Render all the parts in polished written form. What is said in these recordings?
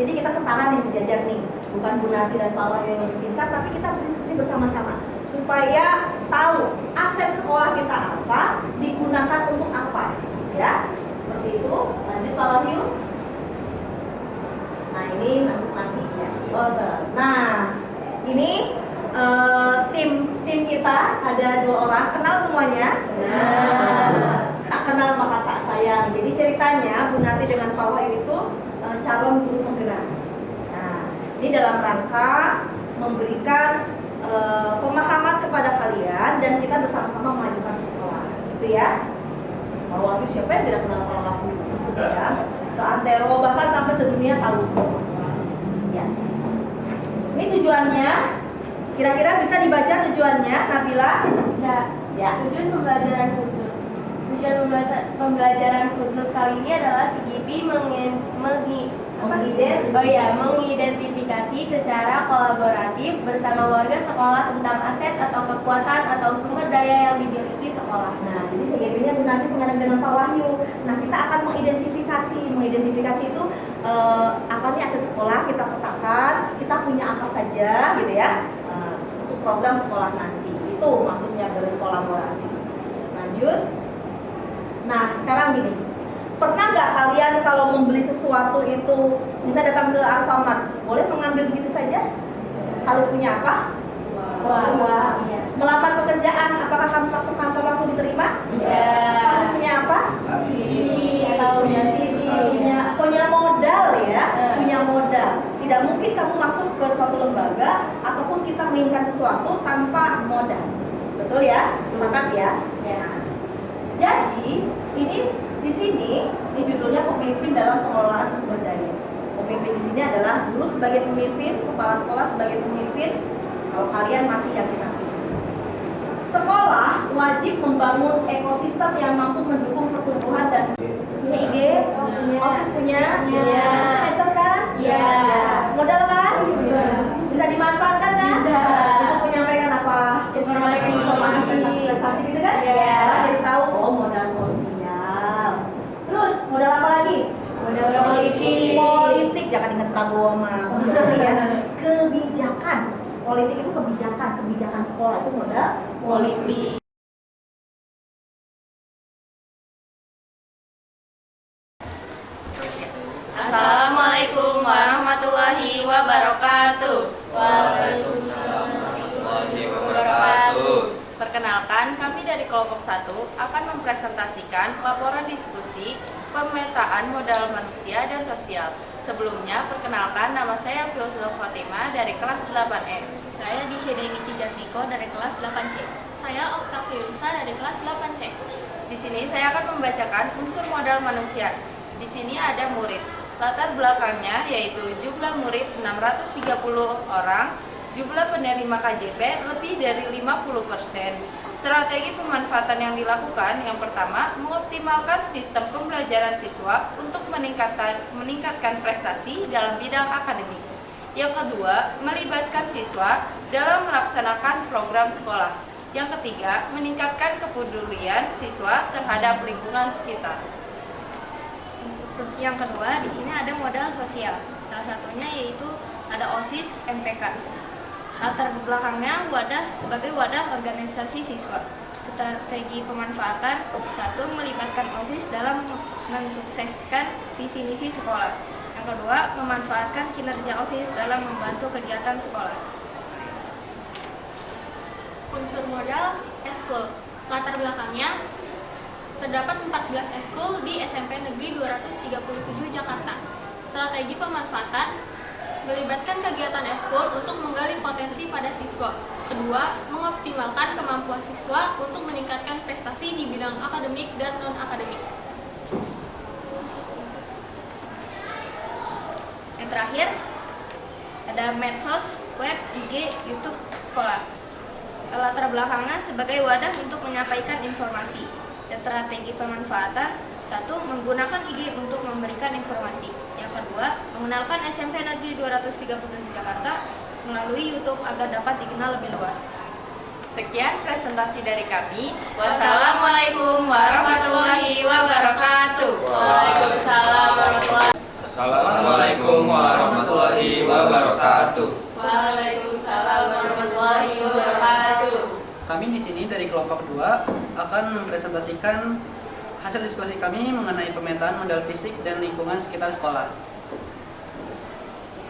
Jadi kita setara nih sejajar nih, bukan Bu Narti dan Pak Wahyu yang singkat, tapi kita berdiskusi bersama-sama supaya tahu aset sekolah kita apa, digunakan untuk apa, ya. Seperti itu. Lanjut Pak Wahyu. Nah ini nanti ya. Nah ini tim kita ada 2 orang, kenal semuanya? Tak kenal maka tak sayang. Jadi ceritanya Bu Narti dengan Pak Wahyu itu calon guru penggerak. Nah, ini dalam rangka memberikan pemahaman kepada kalian dan kita bersama-sama memajukan sekolah, gitu ya. Pak Wahyu siapa yang tidak kenal Pak Wahyu? Ya, seantero bahkan sampai sedunia tahu semua. Ya. Ini tujuannya, kira-kira bisa dibaca tujuannya, Nabila? Bisa. Ya. Tujuan pembelajaran khusus. Tujuan pembelajaran khusus kali ini adalah si Gipi mengidentifikasi secara kolaboratif bersama warga sekolah tentang aset atau kekuatan atau sumber daya yang dimiliki sekolah. Nah, jadi CGP-nya nanti sengaja dengan Pak Wahyu. Nah, kita akan mengidentifikasi itu apa nih aset sekolah, kita petakan, kita punya apa saja, gitu ya, untuk program sekolah nanti. Itu maksudnya berkolaborasi. Lanjut. Nah, sekarang gini, pernah nggak kalian kalau membeli sesuatu itu bisa datang ke Alfamart, boleh mengambil begitu saja? Harus punya apa? Wah. Iya. Melamar pekerjaan, apakah kamu masuk kantor langsung diterima? Iya. Harus punya apa? CV Punya CV, punya modal ya, punya modal. Tidak mungkin kamu masuk ke suatu lembaga ataupun kita menginginkan sesuatu tanpa modal. Betul ya? Sepakat ya? Ya. Jadi ini di sini judulnya pemimpin dalam pengelolaan sumber daya. Pemimpin di sini adalah guru sebagai pemimpin, kepala sekolah sebagai pemimpin. Kalau kalian masih yang kita pilih. Sekolah wajib membangun ekosistem yang mampu mendukung pertumbuhan dan punya IG, OSIS punya, medsos kan? Iya. Modal kan? Iya. Bisa dimanfaatkan kan? Bisa. Untuk menyampaikan apa? Informasi prestasi gitu kan? Iya. Jadi tahu modal sosial. Terus modal apa lagi? Modal politik. Jangan ingat Prabowo sama Jokowi ya. Kebijakan. Politik itu kebijakan sekolah itu modal Politik. Assalamualaikum warahmatullahi wabarakatuh. Waalaikumsalam warahmatullahi wabarakatuh. Perkenalkan, kami dari kelompok 1 akan mempresentasikan laporan diskusi pemetaan modal manusia dan sosial. Sebelumnya, perkenalkan nama saya Fiozul Fatimah dari kelas 8E. Saya Disyedemici Jatmiko dari kelas 8C. Saya Oktaviusa dari kelas 8C. Di sini saya akan membacakan unsur modal manusia. Di sini ada murid. Latar belakangnya yaitu jumlah murid 630 orang, jumlah penerima KJP lebih dari 50%. Strategi pemanfaatan yang dilakukan, yang pertama, mengoptimalkan sistem pembelajaran siswa untuk meningkatkan prestasi dalam bidang akademik. Yang kedua, melibatkan siswa dalam melaksanakan program sekolah. Yang ketiga, meningkatkan kepedulian siswa terhadap lingkungan sekitar. Yang kedua, di sini ada modal sosial. Salah satunya yaitu ada OSIS MPK. Latar belakangnya sebagai wadah organisasi siswa. Strategi pemanfaatan: 1. Melibatkan OSIS dalam mensukseskan visi misi sekolah. Yang kedua, memanfaatkan kinerja OSIS dalam membantu kegiatan sekolah. Unsur modal eskul. Latar belakangnya terdapat 14 eskul di SMP Negeri 237 Jakarta. Strategi pemanfaatan: melibatkan kegiatan eskul untuk menggali potensi pada siswa. Kedua, mengoptimalkan kemampuan siswa untuk meningkatkan prestasi di bidang akademik dan non-akademik. Yang terakhir, ada medsos, web, IG, YouTube, sekolah. Latar belakangnya sebagai wadah untuk menyampaikan informasi. Strategi pemanfaatan: 1. Menggunakan IG untuk memberikan informasi. Yang kedua, mengenalkan SMP Negeri 237 Jakarta melalui YouTube agar dapat dikenal lebih luas. Sekian presentasi dari kami. Wassalamualaikum warahmatullahi wabarakatuh. Waalaikumsalam warahmatullahi wabarakatuh. Assalamualaikum warahmatullahi dari kelompok 2 akan mempresentasikan hasil diskusi kami mengenai pemetaan modal fisik dan lingkungan sekitar sekolah.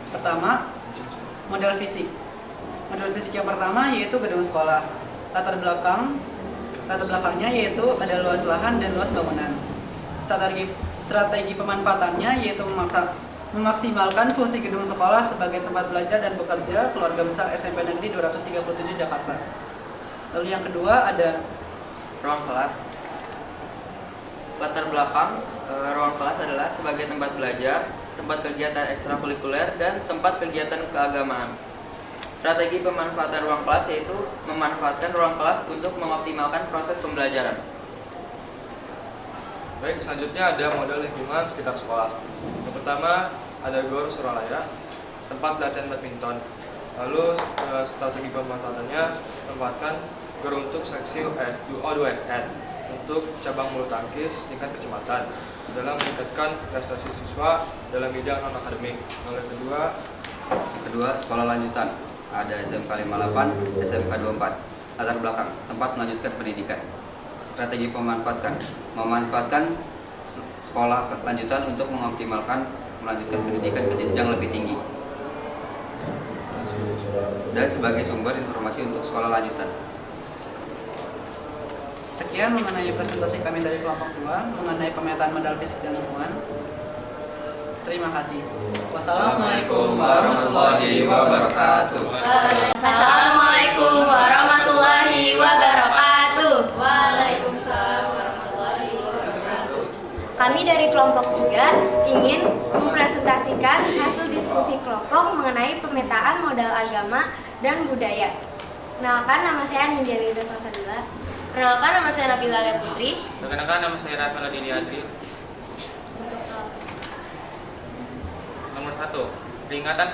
Pertama, modal fisik. Modal fisik yang pertama yaitu gedung sekolah. Latar belakangnya yaitu ada luas lahan dan luas bangunan. Strategi pemanfaatannya yaitu memaksimalkan fungsi gedung sekolah sebagai tempat belajar dan bekerja keluarga besar SMP Negeri 237 Jakarta. Lalu yang kedua ada Ruang kelas. Latar belakang ruang kelas adalah sebagai tempat belajar, tempat kegiatan ekstrakurikuler, dan tempat kegiatan keagamaan. Strategi pemanfaatan ruang kelas yaitu memanfaatkan ruang kelas untuk mengoptimalkan proses pembelajaran. Baik, selanjutnya ada model lingkungan sekitar sekolah. Yang pertama ada GOR Suralaya, tempat latihan badminton. Lalu strategi pemanfaatannya memanfaatkan GOR untuk seksi O2SN untuk cabang bulu tangkis tingkat kecamatan dalam meningkatkan prestasi siswa dalam bidang non-akademik. Lalu yang kedua, sekolah lanjutan. Ada SMK 58, SMK 24. Latar belakang, tempat melanjutkan pendidikan. Strategi memanfaatkan sekolah lanjutan untuk mengoptimalkan melanjutkan pendidikan ke jenjang lebih tinggi. Dan sebagai sumber informasi untuk sekolah lanjutan. sekian mengenai presentasi kami dari kelompok 2 mengenai pemetaan modal fisik dan lingkungan. Terima kasih. Wassalamualaikum warahmatullahi wabarakatuh. Assalamualaikum warahmatullahi wabarakatuh. Waalaikumsalam warahmatullahi wabarakatuh. Kami dari kelompok 3 ingin mempresentasikan hasil diskusi kelompok mengenai pemetaan modal agama dan budaya. Kenalkan, nama saya Nindya Rida Salsabila. Perkenalkan, nama saya Nabila Alia Putri. Perkenalkan, nama saya Rafael Dini Adri. Untuk soal Nomor 1, peringatan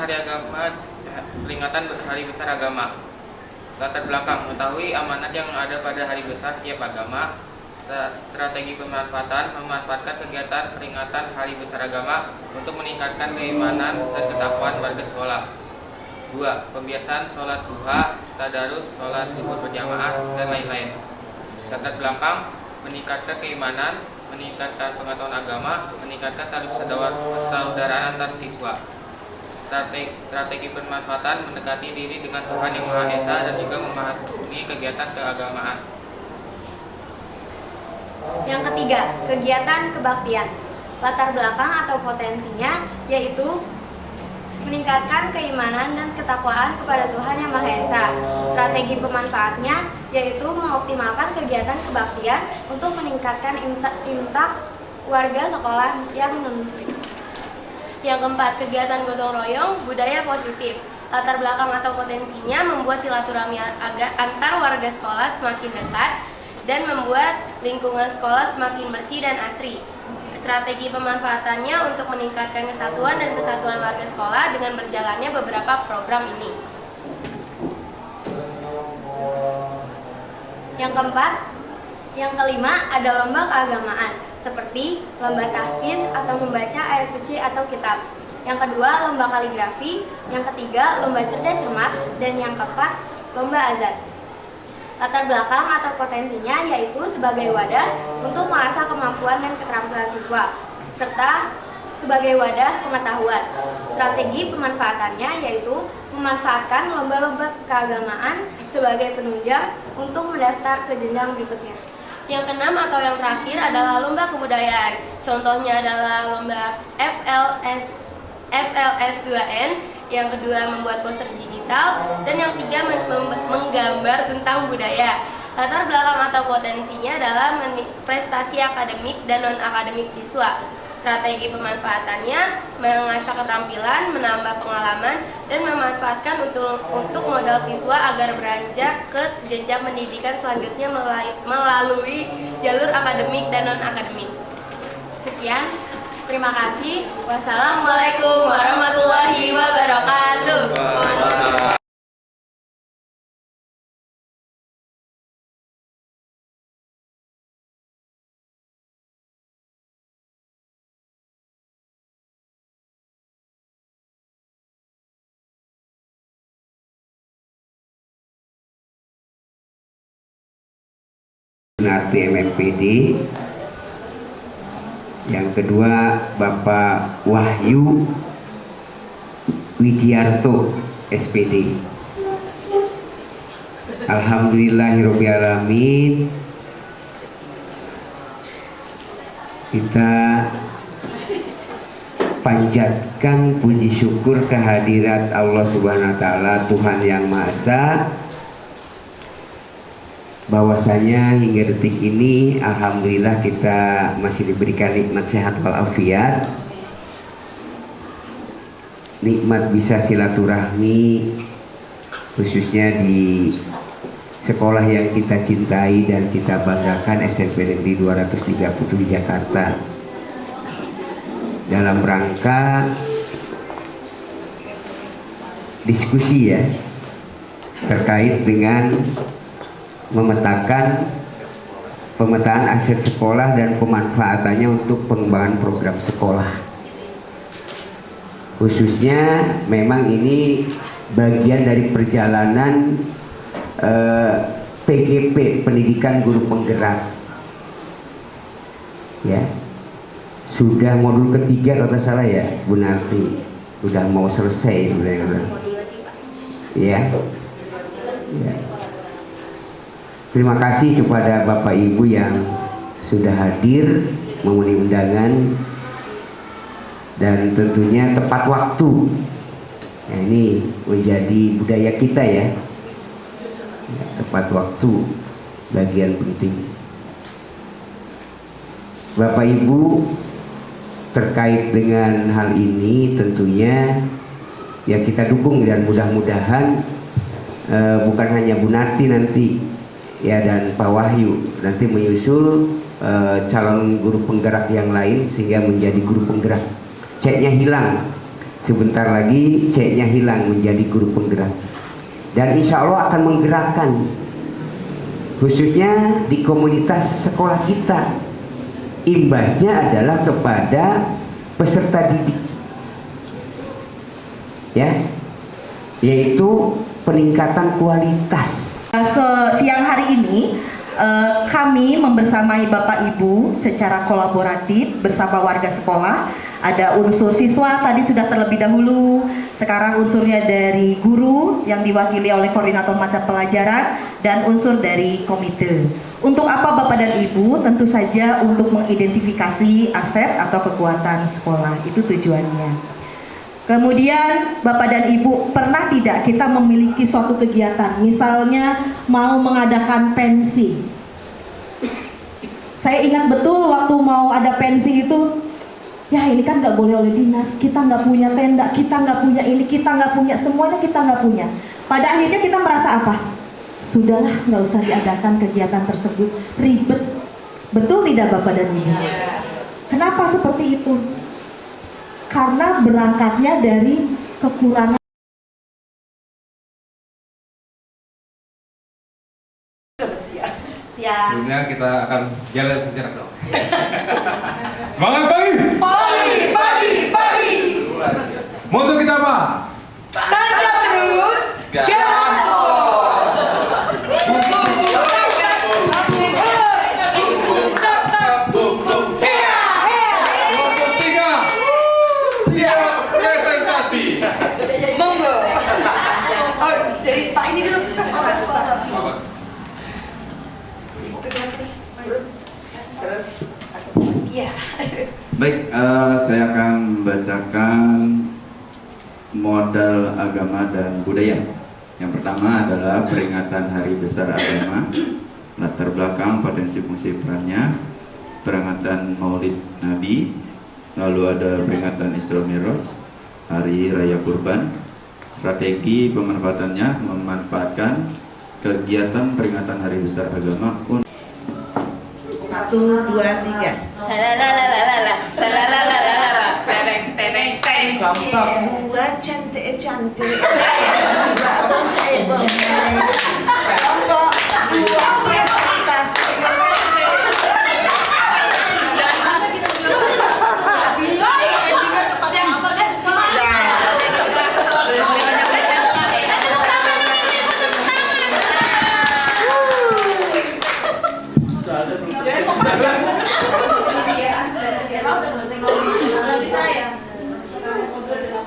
Hari Besar Agama. Latar belakang, mengetahui amanat yang ada pada hari besar tiap agama. Strategi memanfaatkan kegiatan peringatan Hari Besar Agama untuk meningkatkan keimanan dan ketakwaan warga sekolah. 2. Pembiasaan sholat duha, tadarus, sholat zuhur berjamaah, dan lain-lain. Latar belakang, meningkatkan keimanan, meningkatkan pengetahuan agama, meningkatkan tali persaudaraan antar siswa. Strategi pemanfaatan mendekati diri dengan Tuhan Yang Maha Esa dan juga memahami kegiatan keagamaan. Yang ketiga, kegiatan kebaktian. Latar belakang atau potensinya yaitu meningkatkan keimanan dan ketakwaan kepada Tuhan Yang Maha Esa. Strategi pemanfaatnya yaitu mengoptimalkan kegiatan kebaktian untuk meningkatkan imtak warga sekolah yang non-muslim. yang keempat, kegiatan gotong royong, budaya positif. Latar belakang atau potensinya membuat silaturahmi antar warga sekolah semakin dekat dan membuat lingkungan sekolah semakin bersih dan asri. Strategi pemanfaatannya untuk meningkatkan kesatuan dan persatuan warga sekolah dengan berjalannya beberapa program ini. Yang keempat, yang kelima ada lomba keagamaan seperti lomba tahfiz atau membaca ayat suci atau kitab. Yang kedua, lomba kaligrafi. Yang ketiga, lomba cerdas cermat. Dan yang keempat, lomba azan. Latar belakang atau potensinya yaitu sebagai wadah untuk mengasah kemampuan dan keterampilan siswa, serta sebagai wadah pengetahuan. Strategi pemanfaatannya yaitu memanfaatkan lomba-lomba keagamaan sebagai penunjang untuk mendaftar ke jenjang berikutnya. Yang keenam atau yang terakhir adalah lomba kebudayaan. Contohnya adalah lomba FLS 2N, yang kedua membuat poster digital, dan yang ketiga menggambar tentang budaya. Latar belakang atau potensinya adalah prestasi akademik dan non-akademik siswa. Strategi pemanfaatannya mengasah keterampilan, menambah pengalaman, dan memanfaatkan untuk modal siswa agar beranjak ke jenjang pendidikan selanjutnya melalui jalur akademik dan non-akademik. Sekian, terima kasih. Wassalamualaikum warahmatullahi wabarakatuh. Sunarti MMPD. Yang kedua Bapak Wahyu Widiarto SPD. Alhamdulillahirobbilalamin. Kita panjatkan puji syukur kehadirat Allah Subhanahu wa taala, Tuhan yang Maha Esa, bahwasanya hingga detik ini alhamdulillah kita masih diberikan nikmat sehat walafiat, nikmat bisa silaturahmi khususnya di sekolah yang kita cintai dan kita banggakan, SMP Negeri 237 Jakarta, dalam rangka diskusi ya terkait dengan pemetaan aset sekolah dan pemanfaatannya untuk pengembangan program sekolah. Khususnya memang ini bagian dari perjalanan PGP, pendidikan guru penggerak ya. Sudah modul ketiga kalau tidak salah ya Bu Narti, udah mau selesai sebenarnya ya. Ya. Terima kasih kepada Bapak Ibu yang sudah hadir memenuhi undangan dan tentunya tepat waktu. Nah, ini menjadi budaya kita ya. Ya, tepat waktu bagian penting. Bapak Ibu, terkait dengan hal ini tentunya ya kita dukung dan mudah-mudahan bukan hanya Bu Narti nanti ya dan Pak Wahyu nanti menyusul calon guru penggerak yang lain sehingga menjadi guru penggerak. C-nya hilang, sebentar lagi C-nya hilang menjadi guru penggerak. Dan insya Allah akan menggerakkan khususnya di komunitas sekolah kita. Imbasnya adalah kepada peserta didik ya, yaitu peningkatan kualitas. Siang hari ini kami membersamai Bapak Ibu secara kolaboratif bersama warga sekolah. Ada unsur siswa tadi sudah terlebih dahulu, sekarang unsurnya dari guru yang diwakili oleh koordinator mata pelajaran dan unsur dari komite. Untuk apa Bapak dan Ibu? Tentu saja untuk mengidentifikasi aset atau kekuatan sekolah, itu tujuannya. Kemudian Bapak dan Ibu, pernah tidak kita memiliki suatu kegiatan, misalnya mau mengadakan pensi. Saya ingat betul waktu mau ada pensi itu, ya ini kan nggak boleh oleh dinas, kita nggak punya tenda, kita nggak punya ini, kita nggak punya, semuanya kita nggak punya. Pada akhirnya kita merasa apa? Sudahlah, nggak usah diadakan kegiatan tersebut, ribet. Betul tidak Bapak dan Ibu? Kenapa seperti itu? Karena berangkatnya dari kekurangan. Siap. Sebelumnya kita akan jalan secara terus. Semangat pagi! Pagi! Moto kita apa? Tancap terus, gaspol! Moto 3, siap presentasi. Monggo. Oh, dari Pak ini dulu. Ibu ke kelas ini. Terus. Iya. Baik, saya akan membacakan modal agama dan budaya. Yang pertama adalah peringatan Hari Besar Agama, latar belakang potensi fungsi perannya, peringatan Maulid Nabi, lalu ada peringatan Isra Mi'raj, Hari Raya Kurban, strategi pemanfaatannya, memanfaatkan kegiatan peringatan Hari Besar Agama untuk 1, 2, 3. Salalalala, tereng tereng tereng. Gampang buat cantik.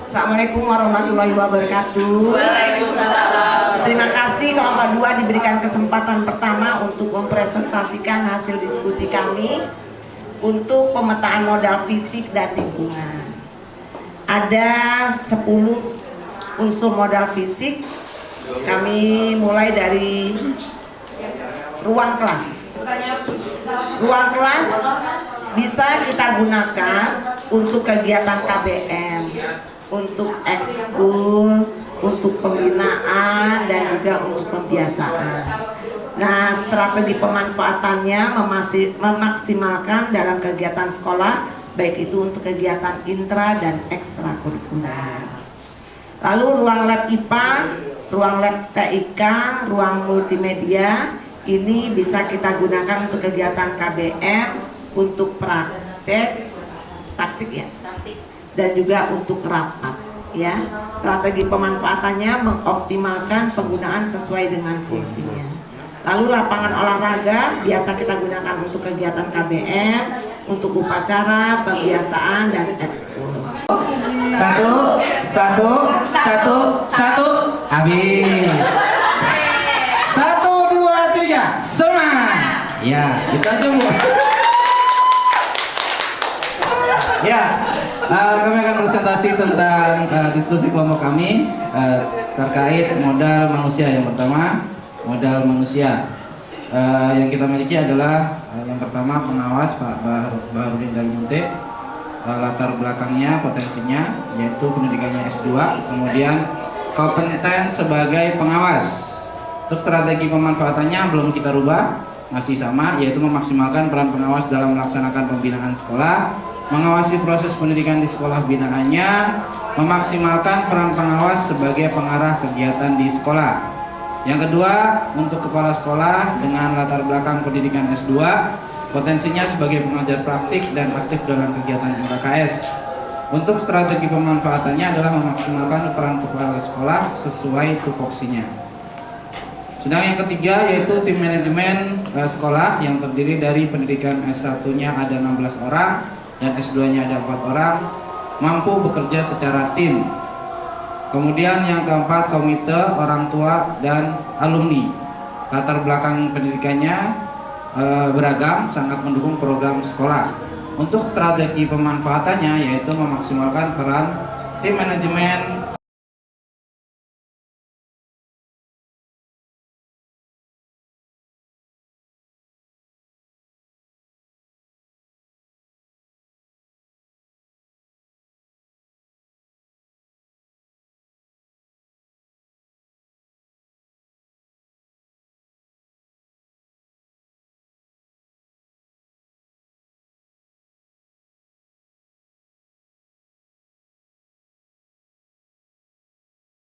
Assalamualaikum warahmatullahi wabarakatuh. Waalaikumsalam. Terima kasih kelompok 2 diberikan kesempatan pertama untuk mempresentasikan hasil diskusi kami untuk pemetaan modal fisik dan lingkungan. Ada 10 unsur modal fisik. Kami mulai dari ruang kelas. Ruang kelas bisa kita gunakan untuk kegiatan KBM, untuk ekskul, untuk pembinaan, dan juga untuk pembiasaan. Nah, strategi pemanfaatannya memaksimalkan dalam kegiatan sekolah, baik itu untuk kegiatan intra dan ekstrakurikuler. Lalu ruang lab IPA, ruang lab TIK, ruang multimedia, ini bisa kita gunakan untuk kegiatan KBM, untuk praktik ya, dan juga untuk rapat ya. Strategi pemanfaatannya mengoptimalkan penggunaan sesuai dengan fungsinya. Lalu lapangan olahraga biasa kita gunakan untuk kegiatan KBM, untuk upacara, pembiasaan, dan ekskul. Satu, habis. 1, 2, 3, semangat. Ya, itu aja Bu. Ya, kami akan presentasi tentang diskusi kelompok kami terkait modal manusia. Yang pertama, modal manusia yang kita miliki adalah yang pertama pengawas Pak Baharudin dari Munte. Latar belakangnya, potensinya yaitu pendidikannya S2, kemudian kompeten sebagai pengawas. Untuk strategi pemanfaatannya belum kita rubah, masih sama, yaitu memaksimalkan peran pengawas dalam melaksanakan pembinaan sekolah, mengawasi proses pendidikan di sekolah binaannya, memaksimalkan peran pengawas sebagai pengarah kegiatan di sekolah. Yang kedua, untuk kepala sekolah dengan latar belakang pendidikan S2, potensinya sebagai pengajar praktik dan aktif dalam kegiatan MKKS. Untuk strategi pemanfaatannya adalah memaksimalkan peran kepala sekolah sesuai tupoksinya. Sedang yang ketiga yaitu tim manajemen sekolah yang terdiri dari pendidikan S1-nya ada 16 orang dan S2-nya ada 4 orang, mampu bekerja secara tim. Kemudian yang keempat, komite orang tua dan alumni. Latar belakang pendidikannya beragam, sangat mendukung program sekolah. Untuk strategi pemanfaatannya yaitu memaksimalkan peran tim manajemen